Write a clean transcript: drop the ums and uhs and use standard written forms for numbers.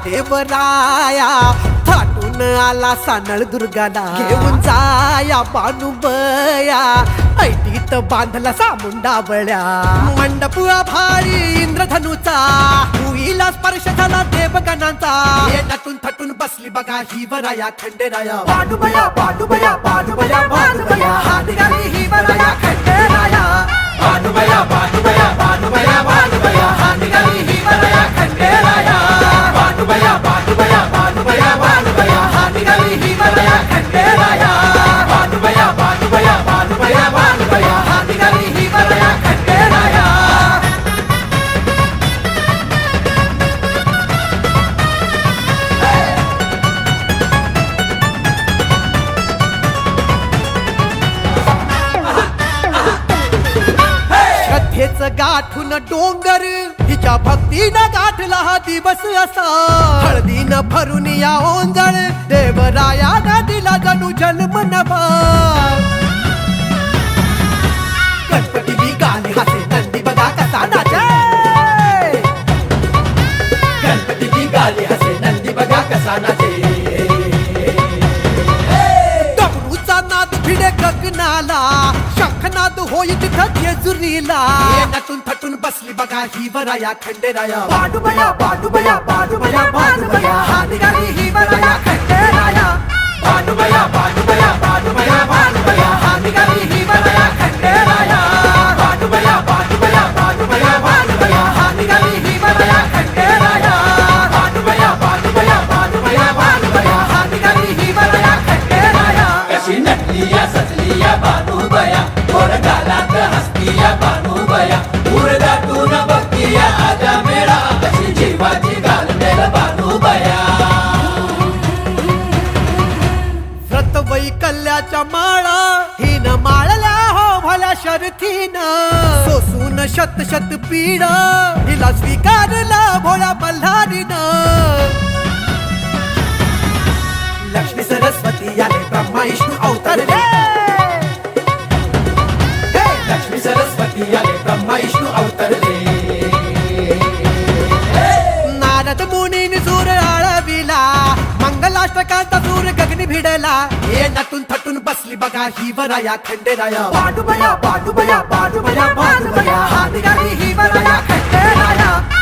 देवराया थाटून आला सानळ दुर्गाला घेऊन जाया बानुबया ऐटीत बांधला सामुंडा बळ्या मंडप भारी इंद्रधनुचा भुईला स्पर्श झाला देवगणांचा नटून थटून बसली बघा ही वराया खंडेराया बानुबया बानुबया बानुबया बानुबया हात घाली ही वराया खंडेराया बानुबया बानुबया बानुबया बानुबया हात घाली ही वराया खंडेराया बानुबया बानुबया बानुबया बानुबया हात घाली ही वराया खंडेराया बानुबया बानुबया बानुबया बानुबया हात घाली ही वराया खंडेराया श्रद्धेच गाठून डोंगर हिच्या भक्तीनं गाठला हा दिवस असा हळदीनं भरून या ओंजळ देवरायानं दिला जणू जन्म नवा गणपती बी गाणे हासे नंदी बघा कसा नाचे गणपती बी गाणे हासे नंदी बघा कसा नाचे डमरूचा नाद भिडे गगनाला शंखनाद होई तिथं जेजुरीला नटून थटून बसली बघा ही वराया खंडेराया बानुबया बानुबया बानुबया बानुबया हात घाली ही वराया खंडेराया बानुबया बानुबया बानुबया बानुबया हात घाली ही वराया खंडेराया बानुबया बानुबया बानुबया बानुबया हात घाली ही वराया खंडेराया बानुबया बानुबया बानुबया बानुबया हात घाली ही वराया खंडेराया कशी नटलिया सजलिया बानुबया गोर गालात हसतिया बानुबया उरदातून बघतिया आजा मेळा कशी जीवाची घालमेल बानुबया व्रत वैकल्याच्या माळा हिन माळल्या हो भल्या शर्थीनं सोसून शत शत पीड हिला स्वीकारला भोळ्या मल्हारीनं लक्ष्मी सरस्वती आले ब्रह्मा विष्णू अवतरले लक्ष्मी सरस्वती आले ब्रह्मा विष्णू अवतरले नारद मुनीन सूर आळविला मंगलाष्टकांचा सूर गगनी भिडला हे नटून थटून बसली बघा ही वराया खंडेराया बानुबया बानुबया बानुबया बानुबया हात घाली ही वराया खंडेराया